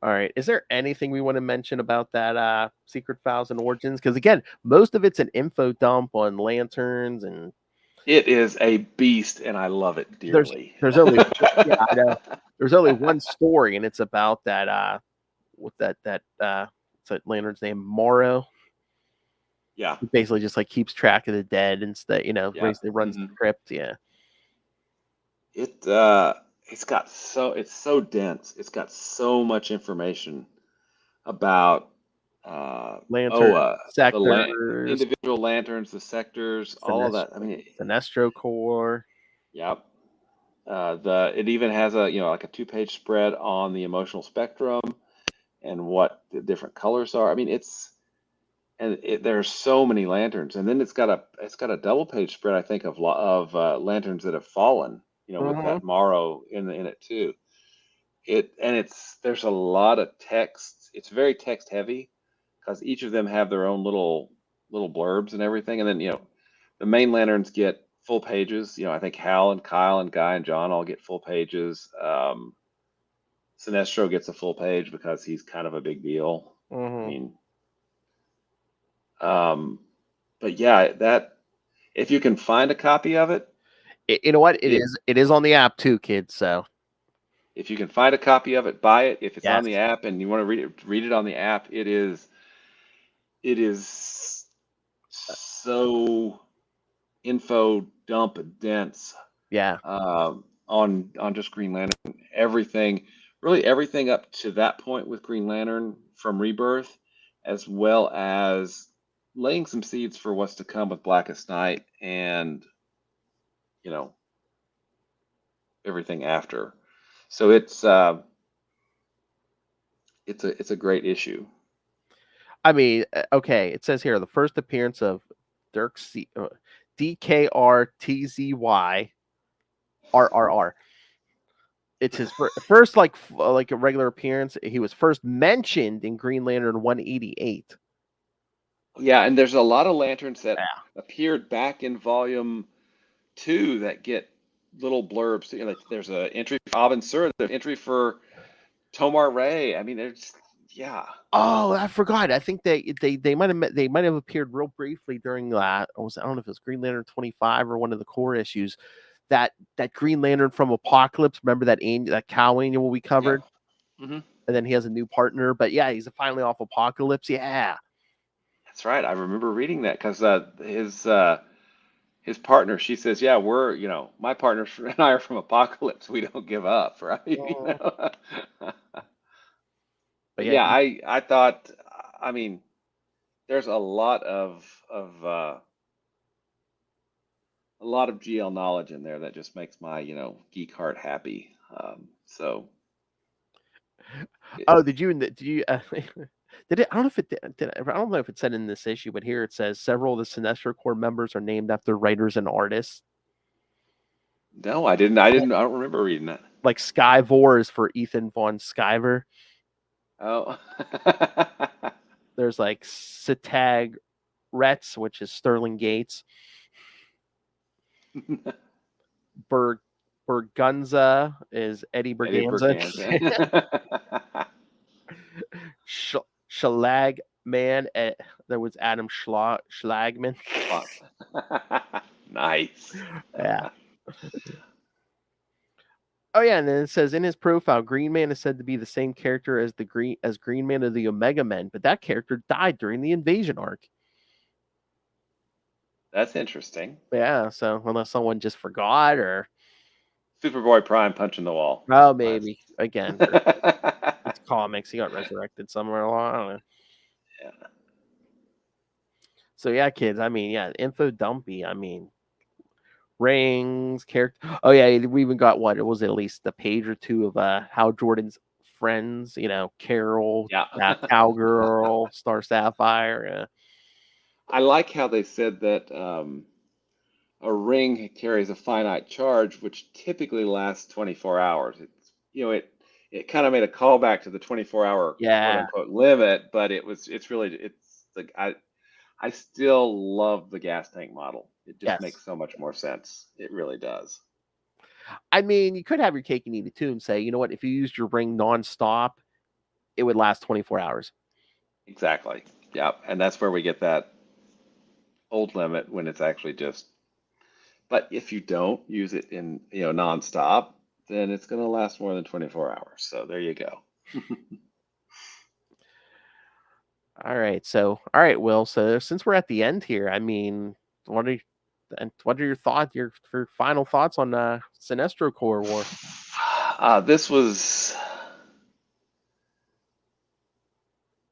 All right. Is there anything we want to mention about that Secret Files and Origins? Because again, most of it's an info dump on lanterns, and It is a beast, and I love it dearly. there's only yeah, I know. There's only one story, and it's about that what's that lantern's name? Morrow. Yeah. He basically just like keeps track of the dead and stuff, Yeah. basically runs the crypt. Yeah. It's so dense. It's got so much information about Lantern the sectors, individual lanterns, the sectors, all of that. I mean, Sinestro Corps. yep. It even has a like a 2-page spread on the emotional spectrum and what the different colors are. I mean, there's so many lanterns, and then it's got a double-page spread, I think, of lanterns that have fallen. With that Morrow in it too. There's a lot of text. It's very text heavy because each of them have their own little blurbs and everything, and then the main lanterns get full pages. I think Hal and Kyle and Guy and John all get full pages. Sinestro gets a full page because he's kind of a big deal. I mean, but yeah, that if you can find a copy of it, You know what? It is on the app too, kids. So if you can find a copy of it, buy it. If it's on Yes. the app and you want to read it on the app, it is so info dump dense. yeah. On just Green Lantern, really everything up to that point with Green Lantern from Rebirth, as well as laying some seeds for what's to come with Blackest Night and everything after. So it's a great issue. I mean, okay. It says here the first appearance of Dirk DKRTZY RRR. It's his first like a regular appearance. He was first mentioned in Green Lantern 188. Yeah, and there's a lot of lanterns that appeared back in Volume 2 that get little blurbs. Like there's an entry for Abin Sur, there's an entry for Tomar Ray. I mean, there's Oh, I forgot. I think they might have appeared real briefly during that. I don't know if it was Green Lantern 25 or one of the core issues. That Green Lantern from Apocalypse. Remember that cow annual we covered? Yeah. Mm-hmm. And then he has a new partner. But yeah, he's finally off Apocalypse. Yeah. That's right. I remember reading that because his partner, she says, "Yeah, we're my partner and I are from Apocalypse. We don't give up, right?" But yeah, I thought, I mean, there's a lot of GL knowledge in there that just makes my geek heart happy. Did you did it? I don't know if it did. I don't know if it said in this issue, but here it says several of the Sinestro Corps members are named after writers and artists. No, I didn't. I don't remember reading that. Like Skyvor is for Ethan Von Skyver. Oh. There's like Sitag Retz, which is Sterling Gates. Bergunza is Eddie Berganza. Shalag Man, there was Adam Schlagman. Nice. Yeah. Oh yeah, and then it says in his profile, Green Man is said to be the same character as Green Man of the Omega Men, but that character died during the Invasion arc. That's interesting. Yeah, so unless someone just forgot or Superboy-Prime punching the wall. maybe again. It's It's comics. He got resurrected somewhere along. I don't know. Yeah. So yeah, kids. I mean, yeah, info dumpy. I mean, rings, character. Oh yeah, we even got what? It was at least a page or two of Hal Jordan's friends. Carol, Yeah. Cowgirl, Star Sapphire. I like how they said that a ring carries a finite charge, which typically lasts 24 hours. It's it kind of made a callback to the 24-hour quote Yeah. unquote limit, but it's like I still love the gas tank model. It just Yes. makes so much more sense. It really does. I mean, you could have your cake and eat it too, and say, you know what? If you used your ring nonstop, it would last 24 hours. Exactly. Yeah, and that's where we get that old limit when it's actually just. But if you don't use it in nonstop, then it's going to last more than 24 hours. So there you go. All right, Will. So since we're at the end here, I mean, what are your thoughts? Your final thoughts on Sinestro Corps War? This was.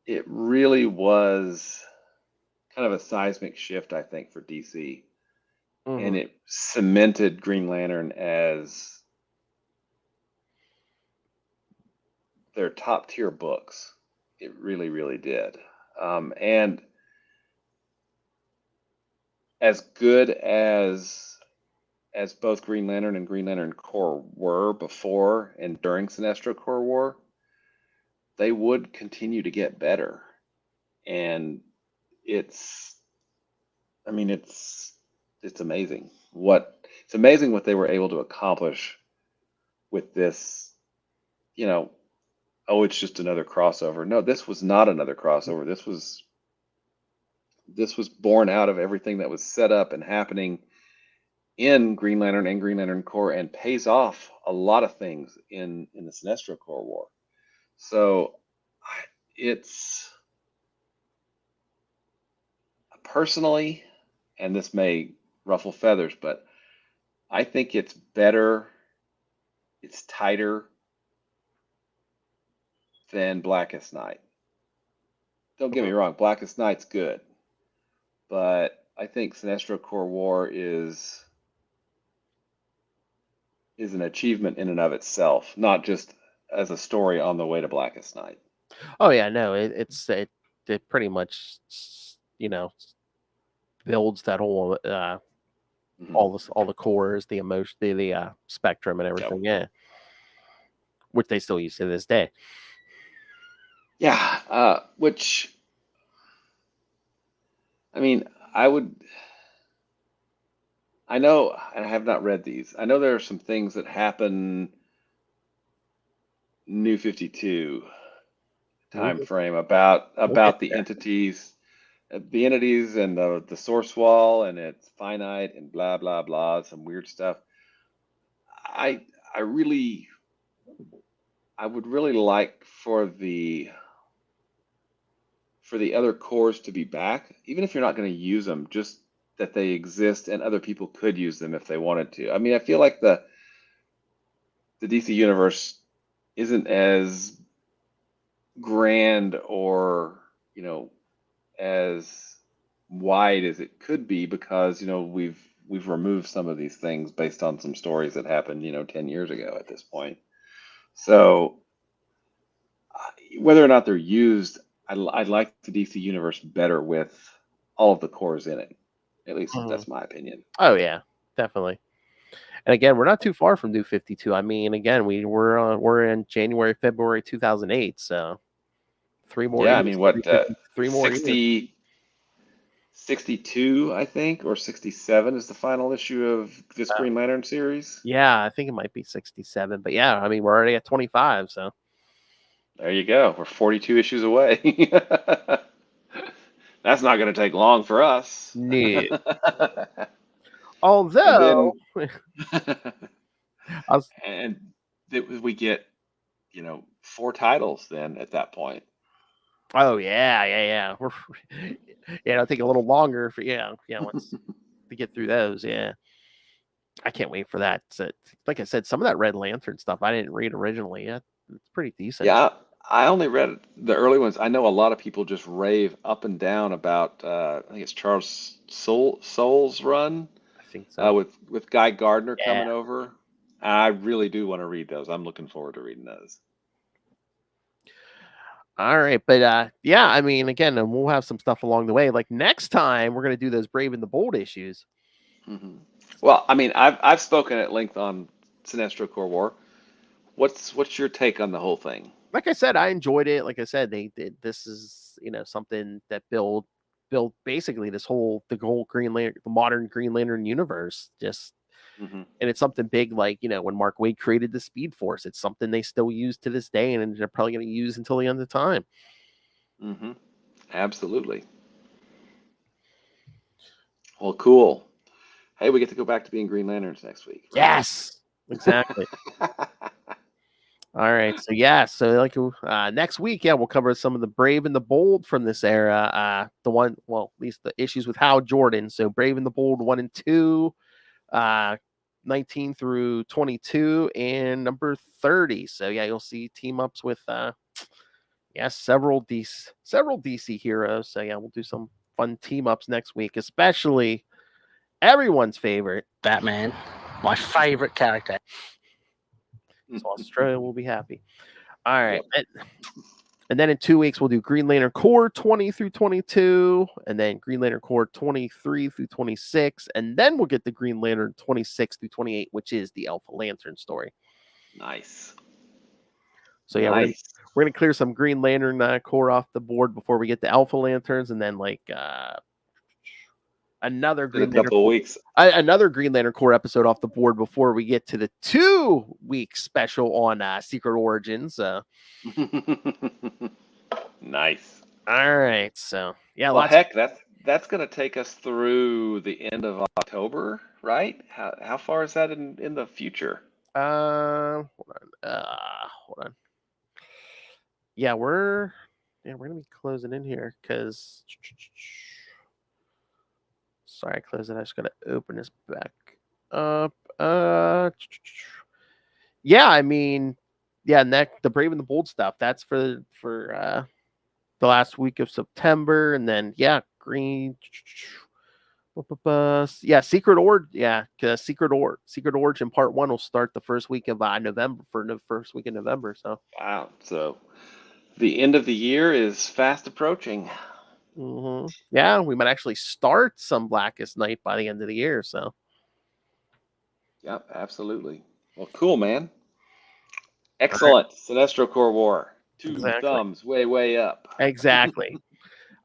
It really was kind of a seismic shift, I think, for DC. And it cemented Green Lantern as their top tier books. It really, really did. And as good as both Green Lantern and Green Lantern Corps were before and during Sinestro Corps War, they would continue to get better. And it's amazing what they were able to accomplish with this. It's just another crossover. No, this was not another crossover. This was born out of everything that was set up and happening in Green Lantern and Green Lantern Corps, and pays off a lot of things in the Sinestro Corps War. So it's personally, and this may ruffle feathers, but I think it's better, it's tighter than Blackest Night. Don't get me wrong, Blackest Night's good, but I think Sinestro Corps War is an achievement in and of itself, not just as a story on the way to Blackest Night. Oh yeah, no, it pretty much builds that whole all the cores, the emotion, the spectrum, and everything. Yep. Yeah, which they still use to this day. Yeah, which I mean, I know, and I have not read these. I know there are some things that happen New 52 time frame about the entities and the source wall, and it's finite and blah blah blah, some weird stuff. I would really like for the other cores to be back, even if you're not going to use them, just that they exist and other people could use them if they wanted to. I mean, I feel like the DC universe isn't as grand or as wide as it could be, because we've removed some of these things based on some stories that happened 10 years ago at this point. So whether or not they're used, I like the DC universe better with all of the cores in it. At least that's my opinion. Oh yeah, definitely. And again, we're not too far from New 52. I mean, again, we're in January, February 2008, so 3 more. Yeah, years, I mean, what 3 more 60, 62, I think, or 67 is the final issue of this Green Lantern series. Yeah, I think it might be 67, but yeah, I mean, we're already at 25, so there you go. We're 42 issues away. That's not going to take long for us. No. Although, and we get 4 titles then at that point. Oh yeah. It'll take a little longer for once to get through those. Yeah, I can't wait for that. So, like I said, some of that Red Lantern stuff I didn't read originally. Yeah, it's pretty decent. Yeah, I only read the early ones. I know a lot of people just rave up and down about. I think it's Charles Soule's run I think so. with Guy Gardner Yeah. coming over. I really do want to read those. I'm looking forward to reading those. All right, but yeah, I mean, again, and we'll have some stuff along the way. Like next time, we're gonna do those Brave and the Bold issues. Hmm. Well, I mean, I've spoken at length on Sinestro Corps War. What's your take on the whole thing? Like I said, I enjoyed it. Like I said, they did. This is something that built basically the whole Green Lantern, the modern Green Lantern universe. Just Hmm. and it's something big, like when Mark Waid created the Speed Force. It's something they still use to this day, and they're probably going to use until the end of time. Hmm. Absolutely. Well, cool. Hey, we get to go back to being Green Lanterns next week, right? Yes, exactly. All right, so yeah, so like next week, yeah, we'll cover some of the Brave and the Bold from this era. At least the issues with Hal Jordan. So Brave and the Bold 1 and 2, 19 through 22, and number 30. So yeah, you'll see team ups with several DC heroes. So yeah, we'll do some fun team ups next week, especially everyone's favorite Batman, my favorite character. So Australia will be happy. All right. Yep. And then in 2 weeks, we'll do Green Lantern Corps 20 through 22, and then Green Lantern Corps 23 through 26, and then we'll get the Green Lantern 26 through 28, which is the Alpha Lantern story. Nice. So yeah, Nice. we're gonna clear some Green Lantern Corps off the board before we get the Alpha Lanterns, and then another In a Green Lantern couple of weeks. another Green Lantern Corps episode off the board before we get to the 2-week special on Secret Origins. Nice. All right, so yeah, Well, lots. heck, that's going to take us through the end of October, right? How far is that in the future? Hold on. Yeah, we're gonna be closing in here because. Sorry, I closed it. I just gotta open this back up. Yeah, I mean, yeah, the Brave and the Bold stuff. That's for the last week of September, and then yeah, Green. Yeah, Secret Origin Part 1 will start the first week of November for the first week of November. So Wow. So the end of the year is fast approaching. yeah, we might actually start some Blackest Night by the end of the year. So Yep, absolutely. Well, cool, man. Excellent. Sinestro Corps War. Two Exactly. thumbs way, way up. Exactly.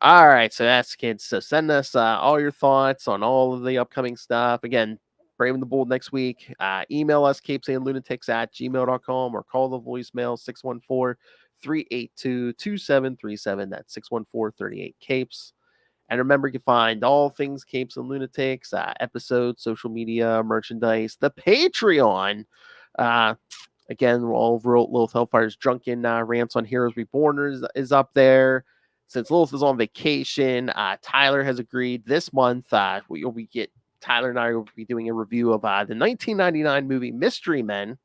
All right, so that's kids. So send us all your thoughts on all of the upcoming stuff. Again, Brave and the Bold next week. Email us, capesandlunatics@gmail.com, or call the voicemail 614-382-2737. That's 614-38-CAPES. And remember, you can find all things Capes and Lunatics, episodes, social media, merchandise, the Patreon. Again, all of Lilith Hellfire's drunken rants on Heroes Reborn is up there. Since Lilith is on vacation, Tyler has agreed this month. Tyler and I will be doing a review of the 1999 movie Mystery Men.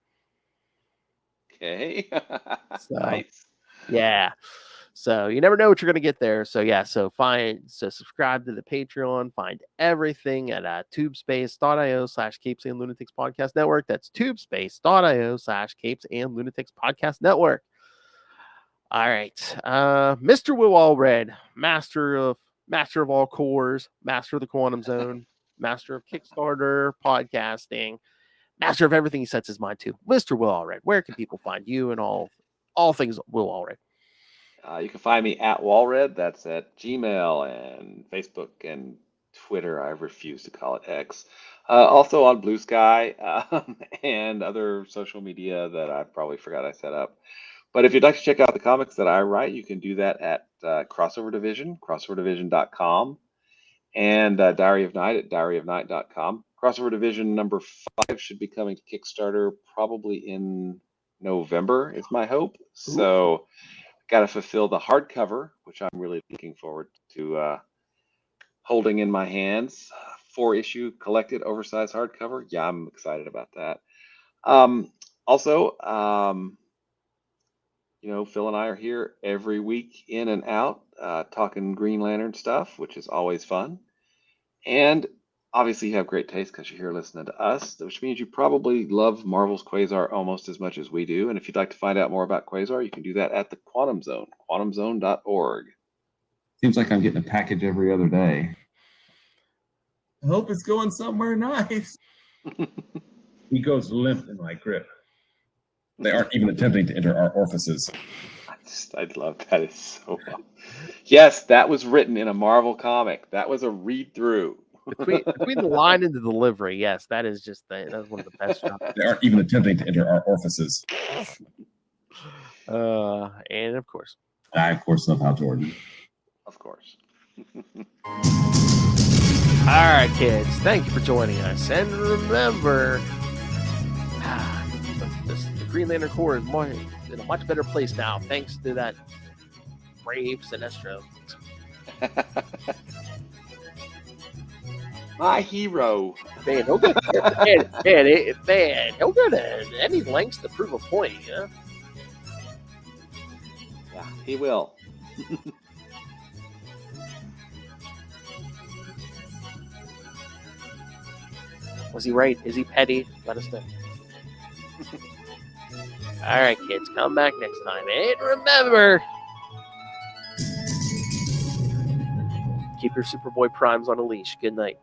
Okay. So, nice. Yeah. So you never know what you're going to get there. So yeah, so subscribe to the Patreon, find everything at tubespace.io/Capes and Lunatics Podcast Network. That's tubespace.io/Capes and Lunatics Podcast Network. All right. Mr. Will Allred, master of all cores, master of the quantum zone, master of Kickstarter, podcasting, master of everything he sets his mind to. Mr. Will Allred, where can people find you and all things Will Allred? You can find me at Walred. That's at Gmail and Facebook and Twitter. I refuse to call it X. Also on Blue Sky and other social media that I probably forgot I set up. But if you'd like to check out the comics that I write, you can do that at Crossover Division, crossoverdivision.com, and Diary of Night at diaryofnight.com. Crossover Division number 5 should be coming to Kickstarter probably in November, is my hope. So got to fulfill the hardcover, which I'm really looking forward to holding in my hands. 4-issue collected oversized hardcover. Yeah, I'm excited about that. Also, Phil and I are here every week in and out, talking Green Lantern stuff, which is always fun. And obviously you have great taste because you're here listening to us, which means you probably love Marvel's Quasar almost as much as we do. And if you'd like to find out more about Quasar, you can do that at the Quantum Zone, quantumzone.org. Seems like I'm getting a package every other day. I hope it's going somewhere nice. He goes limp in my grip. They aren't even attempting to enter our orifices. I love that. It's so well. Yes, that was written in a Marvel comic. That was a read through. Between the line and the delivery, yes, that's one of the best jobs. They aren't even attempting to enter our orifices. And of course, I, of course, love Hal Jordan. Of course. all right, kids, thank you for joining us. And remember, the Green Lantern Corps is in a much better place now, thanks to that brave Sinestro. My hero. Man, he'll go to any lengths to prove a point, yeah? Yeah, he will. Was he right? Is he petty? Let us know. All right, kids, come back next time. And remember, keep your Superboy Primes on a leash. Good night.